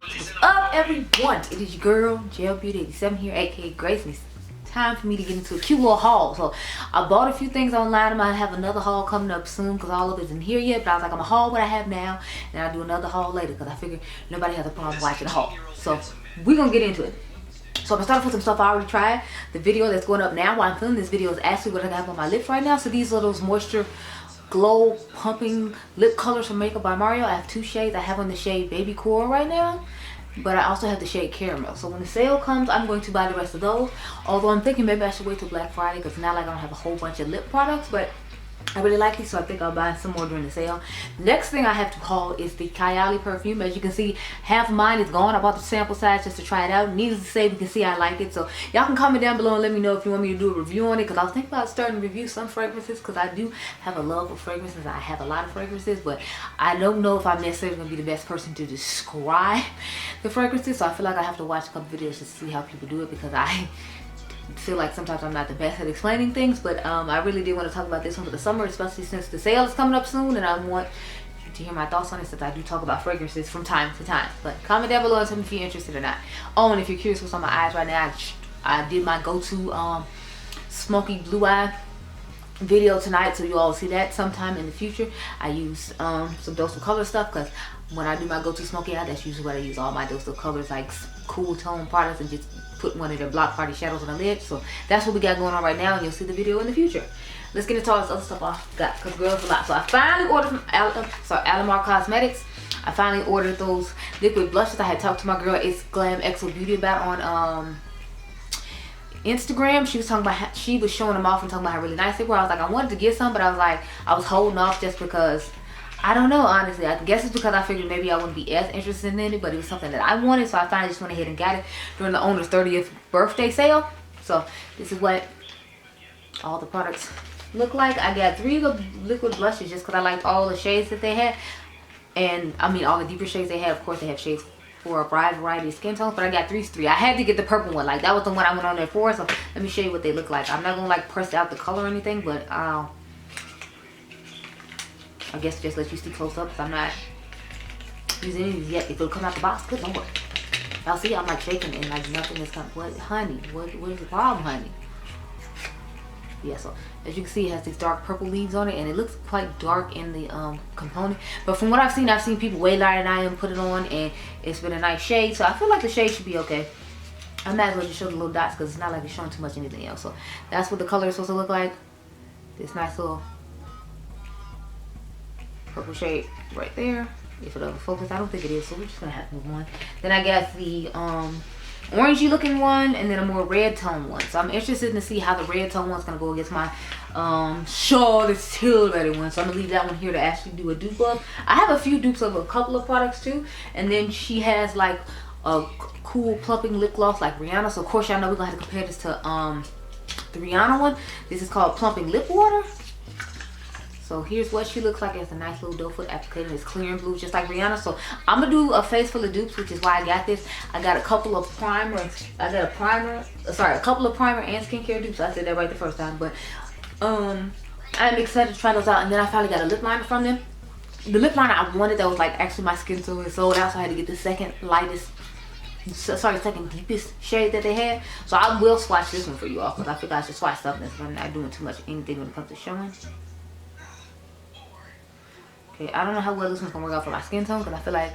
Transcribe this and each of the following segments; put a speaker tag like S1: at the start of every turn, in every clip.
S1: What's up, everyone? It is your girl, Beauty 87 here, aka Grace, and it's time for me to get into a cute little haul. So I bought a few things online. I might have another haul coming up soon because all of it isn't here yet, but I was like, I'm gonna haul what I have now and I'll do another haul later because I figured nobody has a problem watching the haul. So we're gonna get into it. So I'm gonna start off with some stuff I already tried. The video that's going up now while I'm filming this video is actually what I have on my lips right now. So these are those moisture glow pumping lip colors from Makeup by Mario. I have two shades. I have on the shade Baby Coral right now, but I also have the shade Caramel. So when the sale comes, I'm going to buy the rest of those. Although I'm thinking maybe I should wait till Black Friday because not like I don't have a whole bunch of lip products, but I really like these, so I think I'll buy some more during the sale. Next thing I have to haul is the Kylie perfume. As you can see, half of mine is gone. I bought the sample size just to try it out. Needless to say, you can see I like it. So y'all can comment down below and let me know if you want me to do a review on it, because I was thinking about starting to review some fragrances because I do have a love of fragrances. I have a lot of fragrances, but I don't know if I'm necessarily going to be the best person to describe the fragrances. So I feel like I have to watch a couple videos just to see how people do it, because I feel like sometimes I'm not the best at explaining things. But I really did want to talk about this one for the summer, especially since the sale is coming up soon, and I want you to hear my thoughts on it, since I do talk about fragrances from time to time. But comment down below and tell me if you're interested or not. Oh, and if you're curious what's on my eyes right now, I did my go-to smoky blue eye video tonight, so you all see that sometime in the future. I used some Dose of Color stuff, because when I do my go-to smoky eye, that's usually what I use all my Dose of Colors, like cool tone products, and just put one of their block party shadows on the lid. So that's what we got going on right now, and you'll see the video in the future. Let's get into all this other stuff I got, because girls a lot. So I finally ordered from Alamar Cosmetics. I finally ordered those liquid blushes I had talked to my girl It's Glam XO Beauty about on Instagram. She was talking about she was showing them off and talking about how really nice they were. I was like, I wanted to get some, but I was like, I was holding off just because I don't know, honestly. I guess it's because I figured maybe I wouldn't be as interested in it, but it was something that I wanted, so I finally just went ahead and got it during the owner's 30th birthday sale. So this is what all the products look like. I got 3 of the liquid blushes just because I liked all the shades that they had, and I mean all the deeper shades they had. Of course, they have shades for a wide variety of skin tones, but I got 3. I had to get the purple one. Like, that was the one I went on there for. So let me show you what they look like. I'm not gonna like press out the color or anything, but I guess just let you see close up, because I'm not using any of these yet. If it'll come out the box, good lord. Y'all see, I'm like shaking and like nothing is coming. What, honey? What is the problem, honey? Yeah, so as you can see, it has these dark purple leaves on it, and it looks quite dark in the component. But from what I've seen people way lighter than I am put it on, and it's been a nice shade. So I feel like the shade should be okay. I might as well just show the little dots, because it's not like it's showing too much anything else. So that's what the color is supposed to look like. This nice little purple shade right there. If it'll focus, I don't think it is, so we're just gonna have to move on. Then I got the orangey looking one, and then a more red tone one. So I'm interested to see how the red tone one's gonna go against my Charlotte Tilbury one. So I'm gonna leave that one here to actually do a dupe of. I have a few dupes of a couple of products too, and then she has like a cool plumping lip gloss like Rihanna. So of course y'all know we're gonna have to compare this to the Rihanna one. This is called Plumping Lip Water. So here's what she looks like. It's a nice little doe foot applicator. It's clear and blue, just like Rihanna. So I'm gonna do a face full of dupes, which is why I got this. I got a couple of primers. I got a couple of primer and skincare dupes. I said that right the first time. But I'm excited to try those out. And then I finally got a lip liner from them. The lip liner I wanted that was like actually my skin tone is sold out, so I had to get the second deepest shade that they had. So I will swatch this one for you all, because I figured I should swatch something, so I'm not doing too much anything when it comes to showing. Okay, I don't know how well this one's gonna work out for my skin tone, because I feel like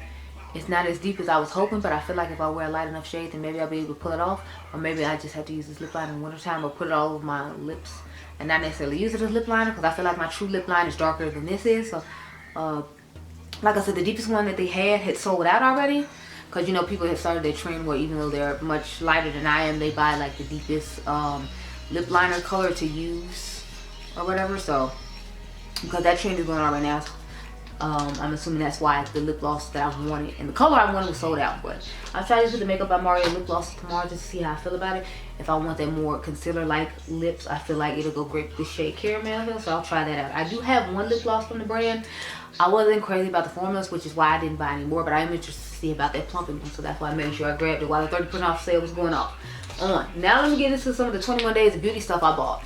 S1: it's not as deep as I was hoping, but I feel like if I wear a light enough shade, then maybe I'll be able to pull it off. Or maybe I just have to use this lip liner in wintertime, or put it all over my lips and not necessarily use it as lip liner, because I feel like my true lip line is darker than this is. So like I said, the deepest one that they had sold out already, because you know people have started their trend where even though they're much lighter than I am, they buy like the deepest lip liner color to use or whatever. So because that trend is going on right now, I'm assuming that's why the lip gloss that I wanted and the color I wanted was sold out. But I'll try this with the Makeup by Mario lip gloss tomorrow just to see how I feel about it. If I want that more concealer like lips, I feel like it'll go great with the shade Caramel, so I'll try that out. I do have one lip gloss from the brand. I wasn't crazy about the formulas, which is why I didn't buy any more, but I am interested to see about that plumping one, so that's why I made sure I grabbed it while the 30% off sale was going on. Now let me get into some of the 21 days of beauty stuff I bought.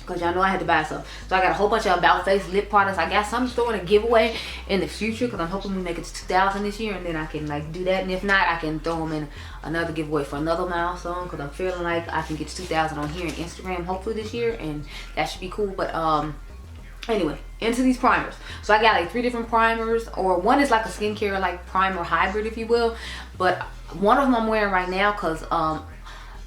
S1: because y'all know I had to buy some. So I got a whole bunch of About Face lip products. I got some throwing a giveaway in the future because I'm hoping we make it to 2,000 this year, and then I can like do that. And if not, I can throw them in another giveaway for another milestone because I'm feeling like I can get to 2,000 on here and Instagram hopefully this year, and that should be cool. But anyway, into these primers. So I got like 3 different primers, or one is like a skincare like primer hybrid, if you will. But one of them I'm wearing right now because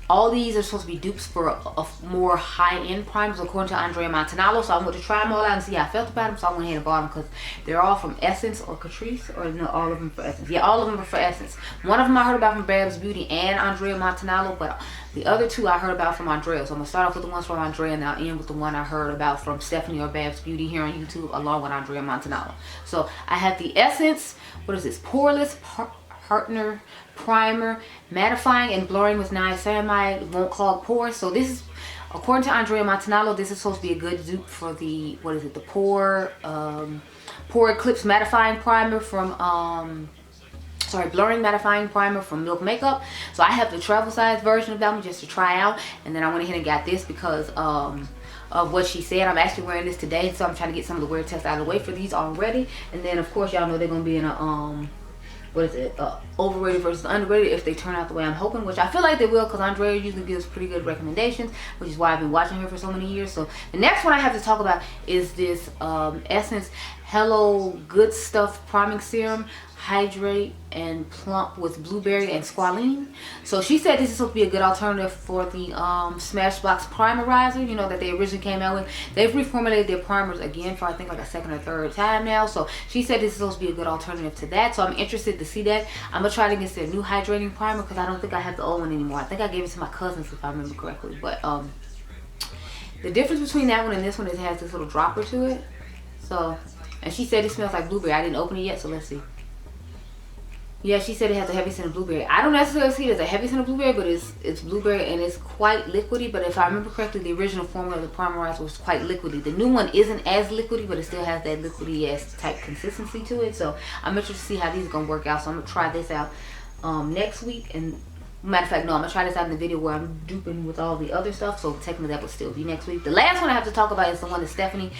S1: all these are supposed to be dupes for a more high-end primers according to Andrea Montanalo. So I'm going to try them all out and see how I felt about them. So I went ahead and bought them because they're all from Essence or Catrice, or no, all of them for Essence. Yeah, all of them are for Essence. One of them I heard about from Babs Beauty and Andrea Montanalo, but the other 2 I heard about from Andrea. So I'm going to start off with the ones from Andrea, and I'll end with the one I heard about from Stephanie or Babs Beauty here on YouTube, along with Andrea Montanalo. So I have the Essence, what is this, Poreless Partner Primer, mattifying and blurring with niacinamide, won't clog pores. So this is, according to Andrea Montanalo, this is supposed to be a good dupe for the, what is it, the Pore Eclipse Mattifying Primer from blurring mattifying primer from Milk Makeup. So I have the travel size version of that one just to try out, and then I went ahead and got this because of what she said. I'm actually wearing this today, so I'm trying to get some of the wear tests out of the way for these already. And then of course y'all know they're gonna be in a what is it, overrated versus underrated if they turn out the way I'm hoping, which I feel like they will because Andrea usually gives pretty good recommendations, which is why I've been watching her for so many years. So the next one I have to talk about is this Essence Hello Good Stuff Priming Serum, Hydrate and Plump with Blueberry and Squalene. So she said this is supposed to be a good alternative for the Smashbox Primerizer, you know, that they originally came out with. They've reformulated their primers again for I think like a 2nd or 3rd time now. So she said this is supposed to be a good alternative to that. So I'm interested to see that. I'm gonna try it against their new hydrating primer because I don't think I have the old one anymore. I think I gave it to my cousins if I remember correctly. But the difference between that one and this one is it has this little dropper to it. So, and she said it smells like blueberry. I didn't open it yet, so let's see. Yeah, she said it has a heavy scent of blueberry. I don't necessarily see it as a heavy scent of blueberry, but it's blueberry and it's quite liquidy. But if I remember correctly, the original formula of the primerizer was quite liquidy. The new one isn't as liquidy, but it still has that liquidy-ass type consistency to it. So I'm interested to see how these are going to work out. So I'm going to try this out next week. And matter of fact, no, I'm going to try this out in the video where I'm duping with all the other stuff. So technically that would still be next week. The last one I have to talk about is the one that Stephanie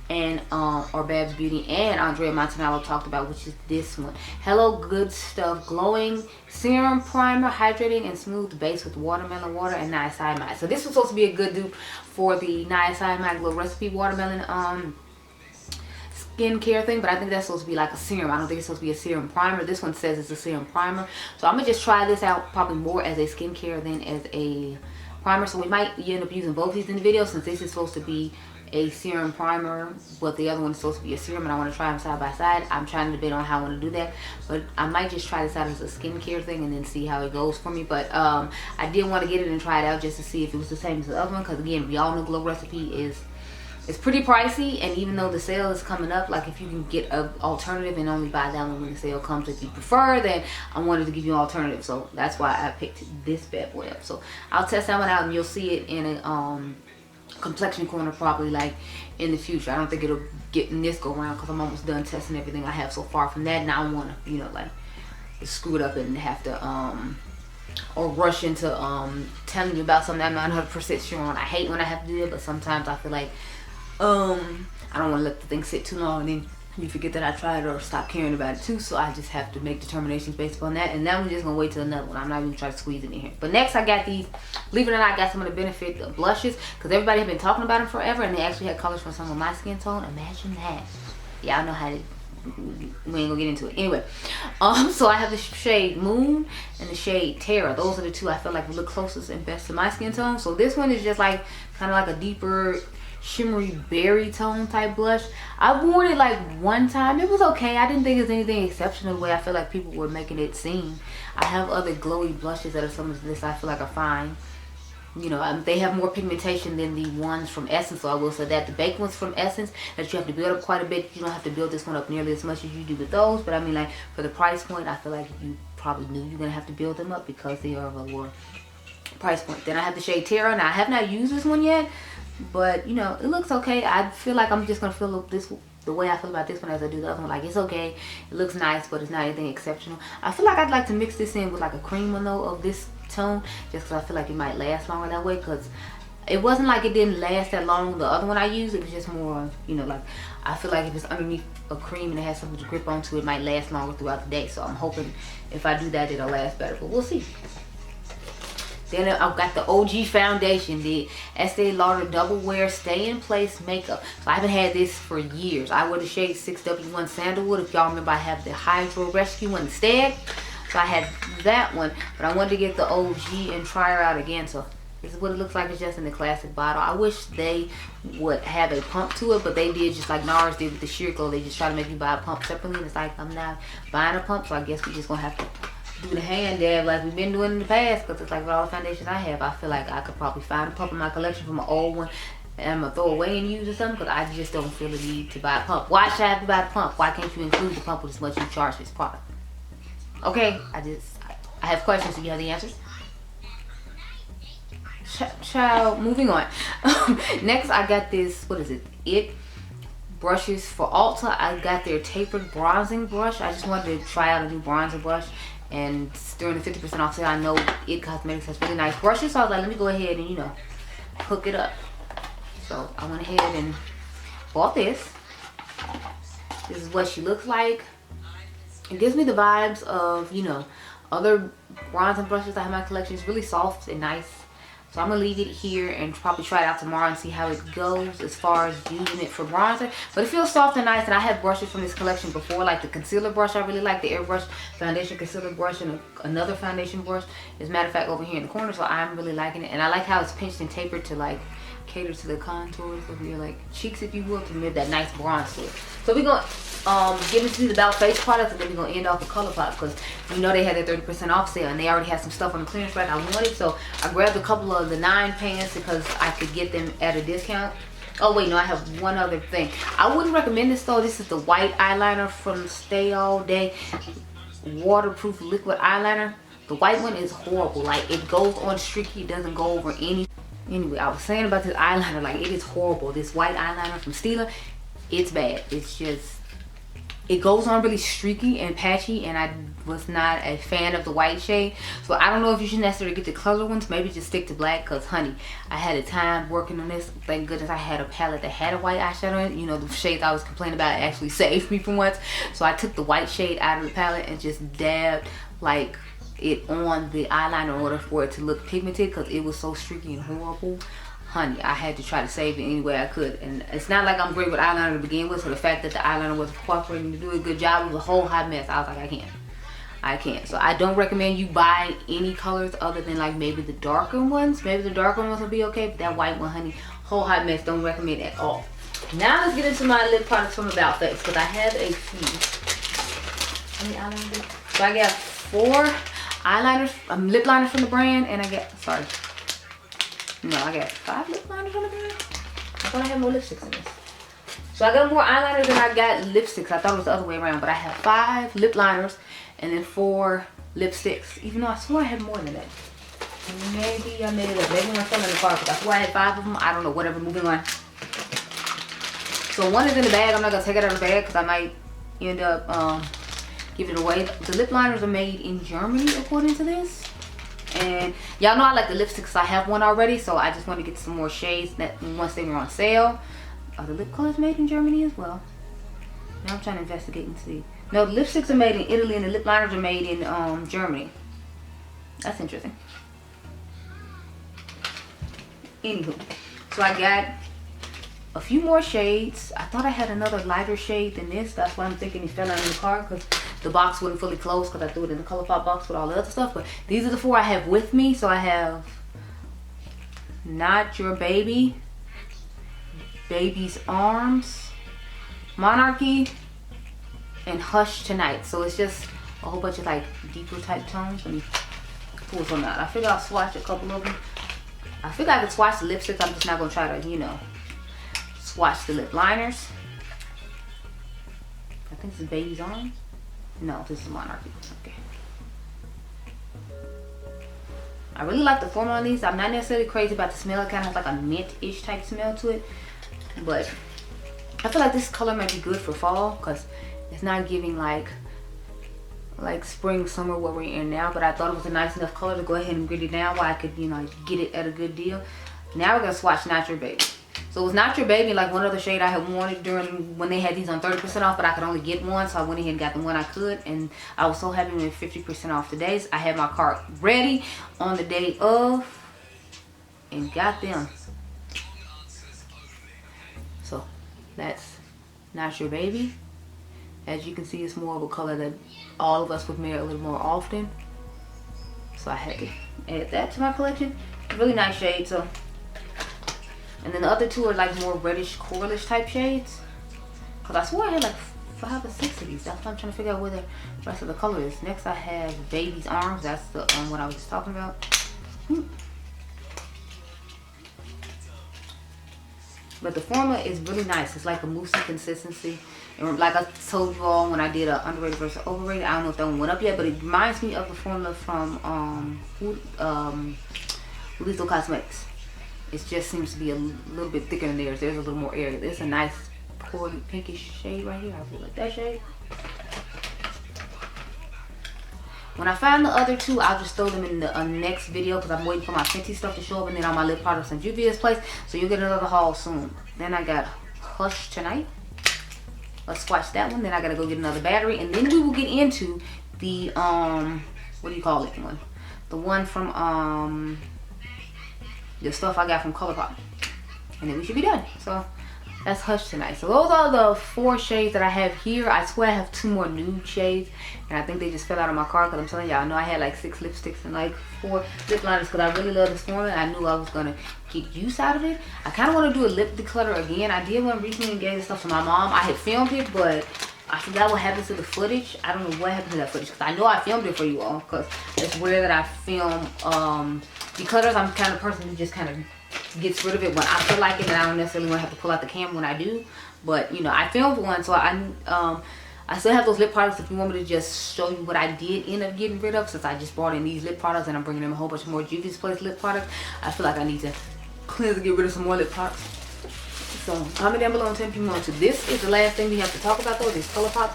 S1: and or Babs Beauty and Andrea Montanalo talked about, which is this one. Hello Good Stuff Glowing Serum Primer, Hydrating and Smooth Base with Watermelon Water and Niacinamide. So this was supposed to be a good dupe for the Niacinamide Glow Recipe Watermelon skincare thing, but I think that's supposed to be like a serum. I don't think it's supposed to be a serum primer. This one says it's a serum primer. So I'm gonna just try this out probably more as a skincare than as a primer. So we might end up using both these in the video since this is supposed to be a serum primer, but the other one is supposed to be a serum, and I want to try them side by side. I'm trying to debate on how I want to do that, but I might just try this out as a skincare thing and then see how it goes for me. But I did want to get it and try it out just to see if it was the same as the other one, because again, we all know Glow Recipe is pretty pricey, and even though the sale is coming up, like if you can get an alternative and only buy that one when the sale comes if you prefer, then I wanted to give you an alternative. So that's why I picked this bad boy up. So I'll test that one out and you'll see it in a complexion corner probably like in the future. I don't think it'll get in this go round because I'm almost done testing everything I have so far from that. Now I want to, you know, like screw it up and have to or rush into telling you about something I'm not 100% sure on. I hate when I have to do it, but sometimes I feel like I don't want to let the thing sit too long and then you forget that I tried or stop caring about it too. So I just have to make determinations based upon that, and now I'm just gonna wait till another one. I'm not even trying to squeeze it in here. But next I got these, believe it or not, I got some of the Benefit blushes because everybody had been talking about them forever, and they actually had colors for some of my skin tone. Imagine that. Y'all know how to, we ain't gonna get into it anyway. So I have the shade Moon and the shade Terra. Those are the two I feel like look closest and best to my skin tone. So this one is just like kind of like a deeper shimmery berry tone type blush. I worn it like one time. It was okay. I didn't think it was anything exceptional the way I feel like people were making it seem. I have other glowy blushes that are some of this I feel like are fine. You know, they have more pigmentation than the ones from Essence, so I will say that. The baked ones from Essence that you have to build up quite a bit. You don't have to build this one up nearly as much as you do with those, but I mean, like, for the price point, I feel like you probably knew you're gonna have to build them up because they are of a lower price point. Then I have the shade Terra. Now I have not used this one yet, but you know, it looks okay. I feel like I'm just gonna feel this the way I feel about this one as I do the other one. Like, it's okay, it looks nice, but it's not anything exceptional. I feel like I'd like to mix this in with like a cream one though of this tone, just because I feel like it might last longer that way, because it wasn't like it didn't last that long. The other one I used, it was just more, you know, like I feel like if it's underneath a cream and it has something to grip onto, it might last longer throughout the day. So I'm hoping if I do that, it'll last better, but we'll see. Then I've got the OG foundation, the Estee Lauder Double Wear Stay in Place Makeup. So I haven't had this for years. I wear the shade 6W1 Sandalwood. If y'all remember, I have the Hydro Rescue one instead. So I had that one, but I wanted to get the OG and try her out again. So this is what it looks like. It's just in the classic bottle. I wish they would have a pump to it, but they did just like Nars did with the Sheer Glow. They just try to make me buy a pump separately, and it's like I'm not buying a pump, so I guess we just gonna have to do the hand dab like we've been doing in the past, because it's like with all the foundations I have, I feel like I could probably find a pump in my collection from an old one and I'm gonna throw away and use or something, because I just don't feel the need to buy a pump. Why should I have to buy a pump? Why can't you include the pump with as much you charge this product? Okay, I have questions. Do you have the answers? Child, moving on. Next, I got this, what is it? Brushes for Ulta. I got their tapered bronzing brush. I just wanted to try out a new bronzer brush. And during the 50% off sale, I know It Cosmetics has really nice brushes. So I was like, let me go ahead and, you know, hook it up. So I went ahead and bought this. This is what she looks like. It gives me the vibes of, you know, other bronzing brushes I have in my collection. It's really soft and nice. So I'm going to leave it here and probably try it out tomorrow and see how it goes as far as using it for bronzer. But it feels soft and nice, and I have brushes from this collection before, like the concealer brush. I really like the Airbrush foundation concealer brush, and another foundation brush. As a matter of fact, over here in the corner, so I'm really liking it. And I like how it's pinched and tapered to like cater to the contours of your like cheeks, if you will, to give that nice bronze to it. So we're going to get into the About Face products, and then we're going to end off with Colourpop, because you know they had their 30% off sale, and they already had some stuff on the clearance rack I wanted. So I grabbed a couple of the 9 pans because I could get them at a discount. Oh wait, no, I have one other thing. I wouldn't recommend this though. This is the white eyeliner from Stay All Day waterproof liquid eyeliner. The white one is horrible. Like, it goes on streaky, it doesn't go over any. Anyway, I was saying about this eyeliner, like, it is horrible. This white eyeliner from Stila, it's bad. It's just, it goes on really streaky and patchy, and I was not a fan of the white shade. So I don't know if you should necessarily get the color ones. Maybe just stick to black, because honey, I had a time working on this. Thank goodness I had a palette that had a white eyeshadow in it. You know, the shades I was complaining about actually saved me from once. So I took the white shade out of the palette and just dabbed like it on the eyeliner in order for it to look pigmented, because it was so streaky and horrible. Honey, I had to try to save it any way I could. And it's not like I'm great with eyeliner to begin with, so the fact that the eyeliner wasn't cooperating to do a good job, it was a whole hot mess. I was like, I can't. So I don't recommend you buy any colors other than like maybe the darker ones. Maybe the darker ones will be okay, but that white one, honey, whole hot mess. Don't recommend at all. Now let's get into my lip products from About Face, because I have a few. How many eyeliners? So I got 4 eyeliners, lip liners from the brand, and I got, sorry. No, I got 5 lip liners from the brand. I thought I had more lipsticks in this. So I got more eyeliners than I got lipsticks. I thought it was the other way around, but I have 5 lip liners and then 4 lipsticks. Even though I swore I had more than that. Maybe I made it up. Maybe when I fell in the car, because I swore I had 5 of them. I don't know, whatever, moving on. So one is in the bag. I'm not going to take it out of the bag because I might end up giving it away. The lip liners are made in Germany, according to this. And y'all know I like the lipsticks. I have one already, so I just want to get some more shades that once they were on sale. Are the lip colors made in Germany as well? Now I'm trying to investigate and see. No, the lipsticks are made in Italy and the lip liners are made in Germany. That's interesting. Anywho, so I got a few more shades. I thought I had another lighter shade than this. That's why I'm thinking it fell out in the car, because the box wouldn't fully close, because I threw it in the Colourpop box with all the other stuff. But these are the 4 I have with me. So I have Not Your Baby, Baby's Arms, Monarchy, and Hush Tonight. So it's just a whole bunch of like deeper type tones. Let me pull some out. I figure I'll swatch a couple of them. I figure I could swatch the lipsticks. I'm just not gonna try to, you know, swatch the lip liners. I think this is Baby's Arms. No, this is Monarchy. Okay. I really like the formula on these. I'm not necessarily crazy about the smell. It kind of has like a mint-ish type smell to it. But I feel like this color might be good for fall, because it's not giving like spring, summer, what we're in now. But I thought it was a nice enough color to go ahead and grit it down while I could, you know, get it at a good deal. Now we're gonna swatch Not Your Baby. So it was Not Your Baby, like one other shade I had wanted during when they had these on 30% off, but I could only get one, so I went ahead and got the one I could, and I was so happy with 50% off today. So I had my cart ready on the day of and got them. So that's Not Your Baby. As you can see, it's more of a color that all of us would wear a little more often. So I had to add that to my collection. Really nice shade. So, and then the other two are like more reddish, coralish type shades. Cause I swore I had like 5 or 6 of these. That's why I'm trying to figure out where the rest of the color is. Next I have Baby's Arms. That's the one I was just talking about. But the formula is really nice. It's like a moussey consistency. And like I told you all when I did a underrated versus overrated, I don't know if that one went up yet, but it reminds me of the formula from Lethal Cosmetics. It just seems to be a little bit thicker than theirs. There's a little more area. There's a nice corally pinkish shade right here. I really like that shade. When I find the other two, I'll just throw them in the next video because I'm waiting for my Fenty stuff to show up, and then all my lip products in Juvia's place. So you'll get another haul soon. Then I got Hush Tonight. Let's swatch that one. Then I gotta go get another battery, and then we will get into the what do you call it one? The one from the stuff I got from Colourpop, and then we should be done. So that's Hush Tonight. So those are the 4 shades that I have here. I swear I have 2 more nude shades, and I think they just fell out of my car because I'm telling y'all, I know I had like 6 lipsticks and like 4 lip liners because I really love this formula. I knew I was gonna get use out of it. I kind of want to do a lip declutter again. I did one recently and gave this stuff to my mom. I had filmed it, but I forgot what happened to the footage. I don't know what happened to that footage because I know I filmed it for you all, because it's rare that I film declutters. I'm the kind of person who just kind of gets rid of it when I feel like it, and I don't necessarily want to have to pull out the camera when I do. But you know, I filmed one, so I still have those lip products if you want me to just show you what I did end up getting rid of, since I just brought in these lip products and I'm bringing in a whole bunch more Juvia's Place lip products. I feel like I need to cleanse and get rid of some more lip products. So comment down below and tell me if you want to. This is the last thing we have to talk about though, this Colourpop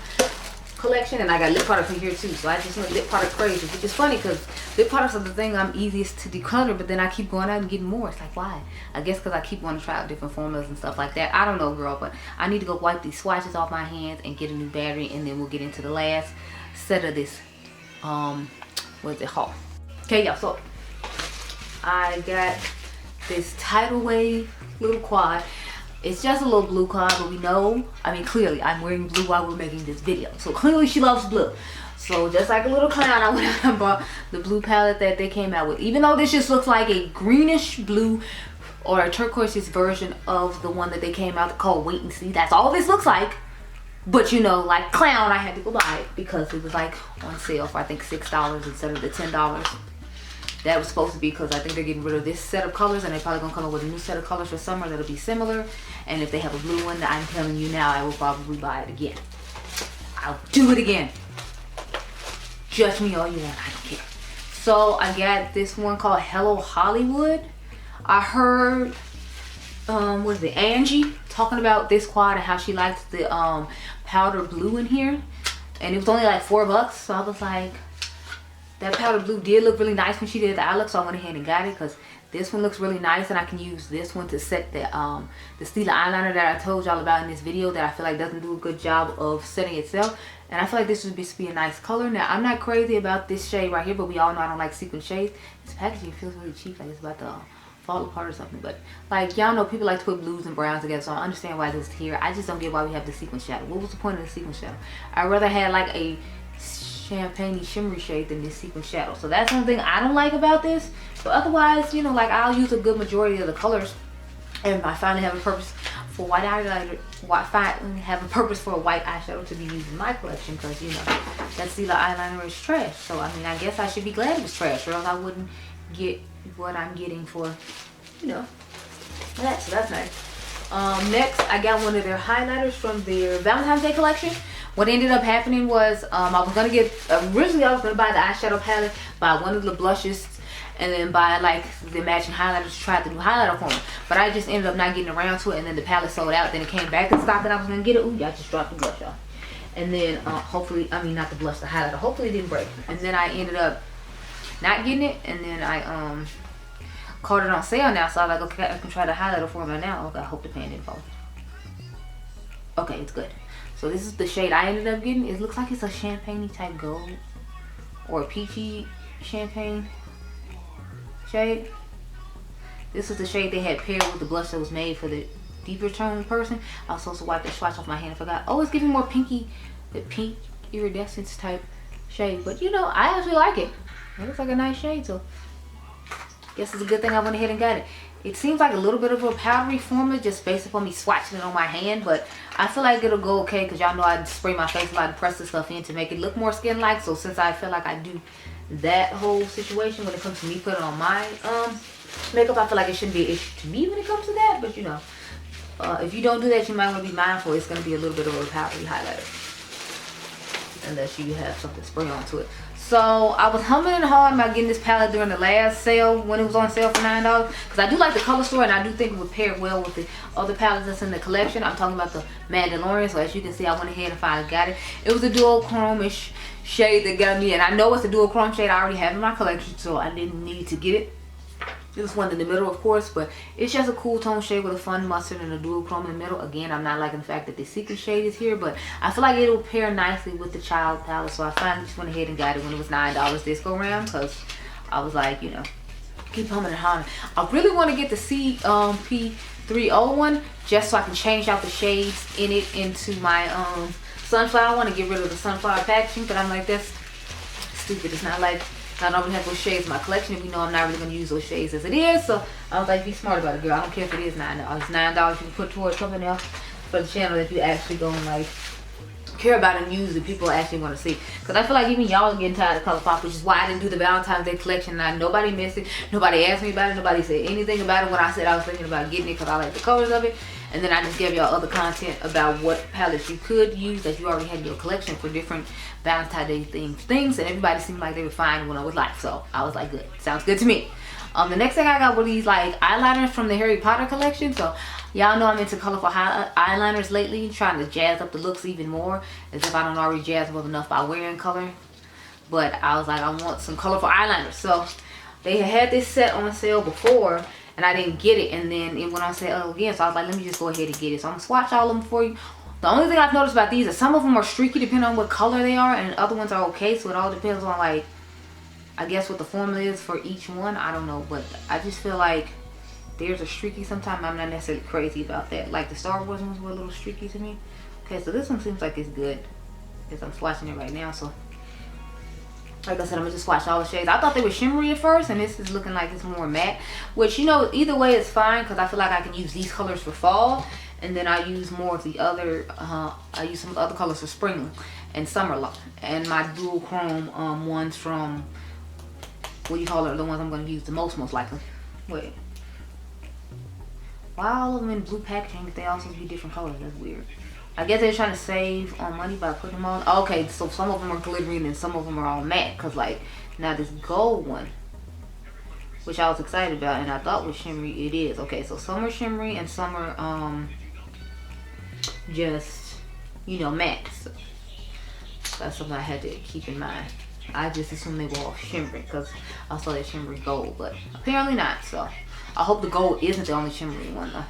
S1: collection, and I got lip products in here too, so I just went lip product crazy, which is funny because lip products are the thing I'm easiest to declutter, but then I keep going out and getting more. It's like, why? I guess because I keep wanting to try out different formulas and stuff like that. I don't know, girl, but I need to go wipe these swatches off my hands and get a new battery, and then we'll get into the last set of this what is it, haul. Okay, y'all, so I got this Tidal Wave little quad. It's just a little blue quad, but we know, I mean, clearly I'm wearing blue while we're making this video, so clearly she loves blue. So just like a little clown, I went out and bought the blue palette that they came out with, even though this just looks like a greenish blue or a turquoise version of the one that they came out called Wait and See. That's all this looks like. But you know, like clown, I had to go buy it because it was like on sale for I think $6 instead of the $10 that was supposed to be, because I think they're getting rid of this set of colors and they're probably gonna come up with a new set of colors for summer that'll be similar. And if they have a blue one, I'm telling you now, I will probably buy it again. I'll do it again. Judge me all you want, I don't care. So I got this one called Hello Hollywood. I heard what is it, Angie talking about this quad and how she likes the powder blue in here, and it was only like $4, so I was like, that powder blue did look really nice when she did the eye look, so I went ahead and got it because this one looks really nice, and I can use this one to set the Stila eyeliner that I told y'all about in this video that I feel like doesn't do a good job of setting itself. And I feel like this would just be a nice color. Now, I'm not crazy about this shade right here, but we all know I don't like sequin shades. This packaging feels really cheap, like it's about to fall apart or something. But like, y'all know people like to put blues and browns together, so I understand why this is here. I just don't get why we have the sequin shadow. What was the point of the sequin shadow? I'd rather have like a champagne shimmery shade than this sequin shadow. So that's something I don't like about this. But otherwise, you know, like I'll use a good majority of the colors, and I finally have a purpose for white eyeliner. Have a purpose for a white eyeshadow to be used in my collection, because you know that Stila eyeliner is trash. So I mean, I guess I should be glad it was trash, or else I wouldn't get what I'm getting for, you know, that. So that's nice. Next, I got one of their highlighters from their Valentine's Day collection. What ended up happening was I was gonna get, originally I was gonna buy the eyeshadow palette, buy one of the blushes, and then buy like the matching highlighters to try out the new highlighter formula. But I just ended up not getting around to it, and then the palette sold out. Then it came back in stock and I was gonna get it. Ooh, y'all just dropped the blush, y'all. And then hopefully, I mean not the blush, the highlighter. Hopefully it didn't break. And then I ended up not getting it, and then I caught it on sale now, so I was like, okay, I can try the highlighter formula now. Okay, I hope the pan didn't fall. Okay, it's good. So this is the shade I ended up getting. It looks like it's a champagne type gold or a peachy champagne shade. This is the shade they had paired with the blush that was made for the deeper tone person. I was supposed to wipe the swatch off my hand. I forgot. Oh, it's giving more pinky, the pink iridescence type shade. But you know, I actually like it. It looks like a nice shade, so guess it's a good thing I went ahead and got it. It seems like a little bit of a powdery formula just based upon me swatching it on my hand, but I feel like it'll go okay because y'all know I spray my face a lot and press the stuff in to make it look more skin-like. So since I feel like I do that whole situation when it comes to me putting on my makeup, I feel like it shouldn't be an issue to me when it comes to that. But you know, if you don't do that, you might want to be mindful. It's going to be a little bit of a powdery highlighter unless you have something spray onto it. So I was humming and hawing about getting this palette during the last sale when it was on sale for $9 because I do like the color story and I do think it would pair well with the other palettes that's in the collection. I'm talking about the Mandalorian. So as you can see, I went ahead and finally got it. It was a duochrome-ish shade that got me, and I know it's a duochrome shade I already have in my collection, so I didn't need to get it. This one in the middle, of course, but it's just a cool tone shade with a fun mustard and a duochrome in the middle. Again, I'm not liking the fact that the secret shade is here, but I feel like it'll pair nicely with the child palette. So I finally just went ahead and got it when it was $9 this go around because I was like, you know, keep humming and hawing. I really want to get the CP301 just so I can change out the shades in it into my sunflower. I want to get rid of the sunflower packaging, but I'm like, that's stupid. It's not like I don't really have those shades in my collection if you know I'm not really going to use those shades as it is. So I was like, be smart about it, girl. I don't care if it is $9. It's $9 you can put towards something else for the channel that you actually going to like care about and use that people actually want to see. Because I feel like even y'all are getting tired of Colourpop, which is why I didn't do the Valentine's Day collection. And nobody missed it. Nobody asked me about it. Nobody said anything about it when I said I was thinking about getting it because I like the colors of it. And then I just gave y'all other content about what palettes you could use that you already had in your collection for different Valentine's Day themed things. And everybody seemed like they were fine when I was like. So I was like, good. Sounds good to me. The next thing I got were these like eyeliners from the Harry Potter collection. So y'all know I'm into colorful eyeliners lately, trying to jazz up the looks even more, as if I don't already jazz them up enough by wearing color. But I was like, I want some colorful eyeliners. So they had this set on sale before, and I didn't get it, and then it went on sale again. So I was like, let me just go ahead and get it. So I'm gonna swatch all of them for you. The only thing I've noticed about these is some of them are streaky depending on what color they are, and other ones are okay. So it all depends on like, I guess what the formula is for each one. I don't know, but I just feel like there's a streaky sometimes. I'm not necessarily crazy about that. Like the Star Wars ones were a little streaky to me. Okay, so this one seems like it's good because I'm swatching it right now. So like I said, I'm gonna just swatch all the shades. I thought they were shimmery at first, and this is looking like it's more matte, which, you know, either way is fine because I feel like I can use these colors for fall, and then I use more of the other I use some other colors for spring and summer, and my dual chrome ones from, what do you call it, the ones I'm going to use the most likely. Wait, why all of them in blue packaging if they all supposed to be different colors? That's weird. I guess they're trying to save on money by putting them on. Okay, so some of them are glittery and some of them are all matte. Because like, now this gold one, which I was excited about and I thought was shimmery, it is. Okay, so some are shimmery and some are just, you know, matte. So that's something I had to keep in mind. I just assumed they were all shimmery because I saw that shimmery gold, but apparently not. So I hope the gold isn't the only shimmery one though.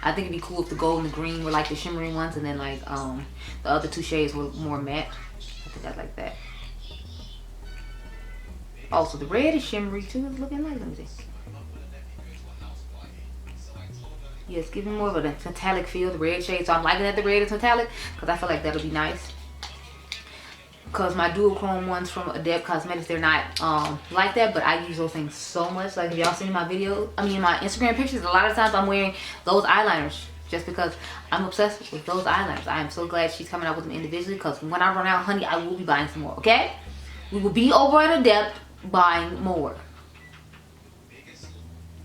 S1: I think it'd be cool if the gold and the green were like the shimmery ones, and then like the other two shades were more matte. I think I'd like that. Also, the red is shimmery too. It's looking like, let me see. Yeah, it's giving more of a metallic feel, the red shade. So I'm liking that the red is metallic because I feel like that'll be nice. Because my dual chrome ones from Adept Cosmetics, they're not like that, but I use those things so much. Like if y'all seen my video, I mean my Instagram pictures, a lot of times I'm wearing those eyeliners just because I'm obsessed with those eyeliners. I am so glad she's coming out with them individually because when I run out, honey, I will be buying some more, okay? We will be over at Adept buying more.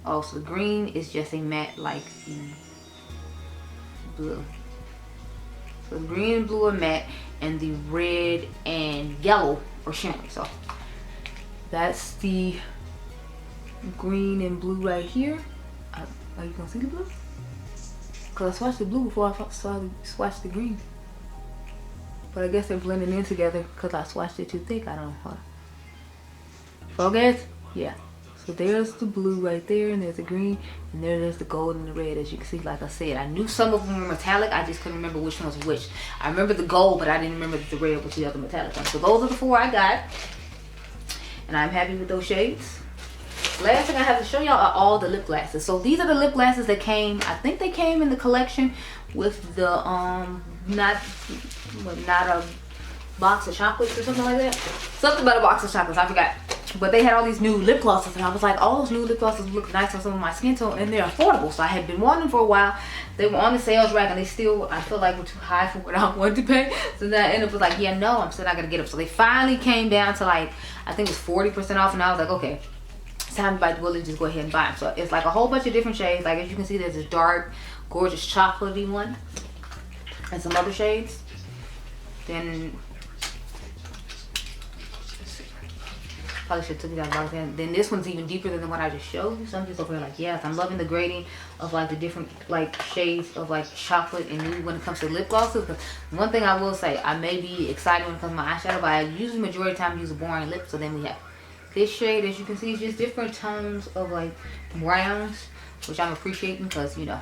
S1: Oh, so the green is just a matte like the blue. So the green and blue are matte, and the red and yellow are shimmery. So that's the green and blue right here. Are you gonna see the blue? Because I swatched the blue before I swatched the green. But I guess they're blending in together because I swatched it too thick. I don't know. Focus? Yeah. So there's the blue right there, and there's the green, and there's the gold and the red. As you can see, like I said, I knew some of them were metallic. I just couldn't remember which one was which. I remember the gold, but I didn't remember the red was the other metallic one. So those are the 4 I got, and I'm happy with those shades. Last thing I have to show y'all are all the lip glasses. So these are the lip glasses that came, I think they came in the collection with the not a box of chocolates or something like that. Something about a box of chocolates, I forgot. But they had all these new lip glosses, and I was like, all those new lip glosses look nice on some of my skin tone, and they're affordable. So I had been wanting them for a while. They were on the sales rack, and they still, I feel like, were too high for what I wanted to pay. So then I ended up with like, yeah, no, I'm still not gonna get them. So they finally came down to like, I think it was 40% off, and I was like, okay, it's time to bite the bullet, just go ahead and buy them. So it's like a whole bunch of different shades. Like as you can see, there's this dark, gorgeous chocolatey one, and some other shades. Then probably should have took it out of the box. Then this one's even deeper than the one I just showed you. So I'm just over here like, yes, I'm loving the grading of like the different like shades of like chocolate and nude when it comes to lip glosses. Because one thing I will say, I may be excited when it comes to my eyeshadow, but I usually majority of the time use a boring lip. So then we have this shade, as you can see, it's just different tones of like browns, which I'm appreciating because, you know,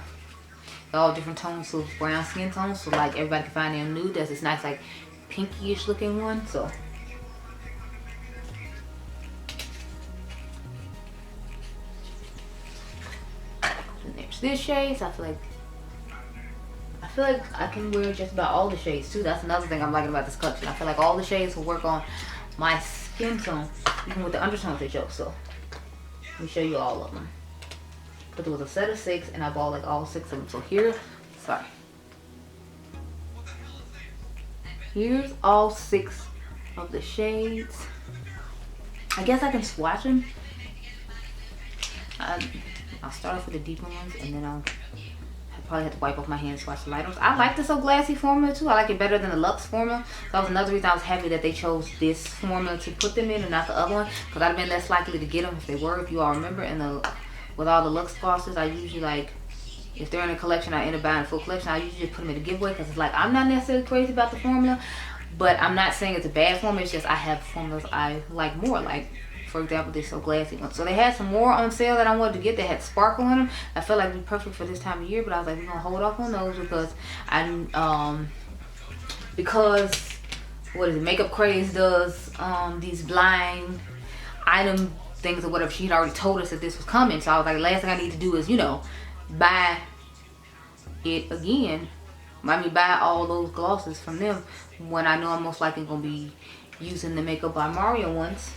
S1: they're all different tones of brown skin tones. So like everybody can find their nude. There's this nice like pinky-ish looking one. So there's this shade. So I feel like I can wear just about all the shades too. That's another thing I'm liking about this collection. I feel like all the shades will work on my skin tone, even with the undertones they show. So let me show you all of them. But there was a set of 6, and I bought like all 6 of them. So here's all 6 of the shades. I guess I can swatch them. I'll start off with the deeper ones, and then I'll probably have to wipe off my hands, swatch the lighter ones. I like the So Glassy formula too. I like it better than the Luxe formula. So that was another reason I was happy that they chose this formula to put them in and not the other one, because I'd have been less likely to get them if they were, if you all remember. And with all the Luxe glosses, I usually like, if they're in a collection, I end up buying a full collection. I usually just put them in a giveaway because it's like, I'm not necessarily crazy about the formula, but I'm not saying it's a bad formula. It's just I have formulas I like more. Like, for example, this So Glassy one. So they had some more on sale that I wanted to get that had sparkle in them. I felt like it'd be perfect for this time of year, but I was like, we're gonna hold off on those because what is it? Makeup Craze does these blind item things or whatever. She had already told us that this was coming. So I was like, last thing I need to do is, you know, buy it again. I mean, buy all those glosses from them when I know I'm most likely gonna be using the Makeup by Mario ones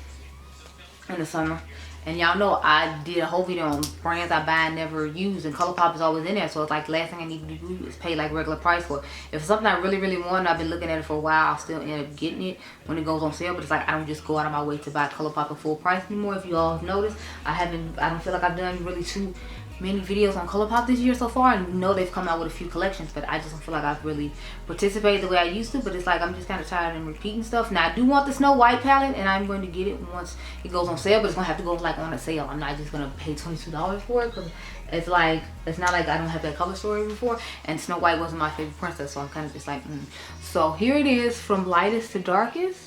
S1: in the summer. And y'all know I did a whole video on brands I buy and never use, and Colourpop is always in there. So it's like, last thing I need to do is pay like regular price for it. If it's something I really, really want, I've been looking at it for a while, I'll still end up getting it when it goes on sale. But it's like, I don't just go out of my way to buy Colourpop at full price anymore. If you all have noticed, I don't feel like I've done really too many videos on Colourpop this year so far. And know they've come out with a few collections, but I just don't feel like I've really participated the way I used to. But it's like, I'm just kind of tired of repeating stuff. Now I do want the Snow White palette, and I'm going to get it once it goes on sale, but it's gonna have to go like on a sale. I'm not just gonna pay $22 for it, because it's like, it's not like I don't have that color story before, and Snow White wasn't my favorite princess, so I'm kind of just like So here it is, from lightest to darkest.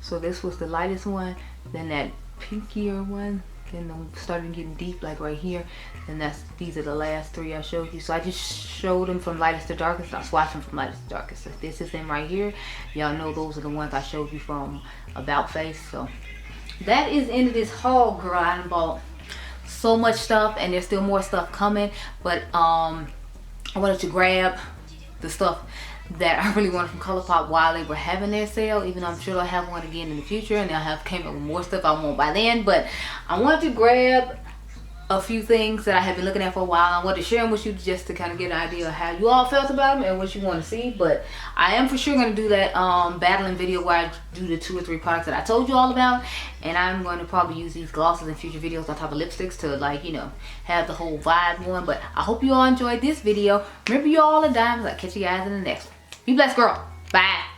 S1: So this was the lightest one, then that pinkier one, then I'm starting getting deep like right here, and these are the last 3 I showed you. So I just showed them from lightest to darkest. I swatched them from lightest to darkest. So this is them right here. Y'all know those are the ones I showed you from About Face. So that is into this haul, girl. I done bought so much stuff, and there's still more stuff coming, but I wanted to grab the stuff that I really wanted from Colourpop while they were having their sale, even though I'm sure they'll have one again in the future, and they'll have came up with more stuff I want by then. But I wanted to grab a few things that I have been looking at for a while. I wanted to share them with you just to kind of get an idea of how you all felt about them and what you want to see. But I am for sure going to do that battling video where I do the 2 or 3 products that I told you all about, and I'm going to probably use these glosses in future videos on top of lipsticks to, like, you know, have the whole vibe going. But I hope you all enjoyed this video. Remember, you all are diamonds. I'll catch you guys in the next one. Be blessed, girl. Bye.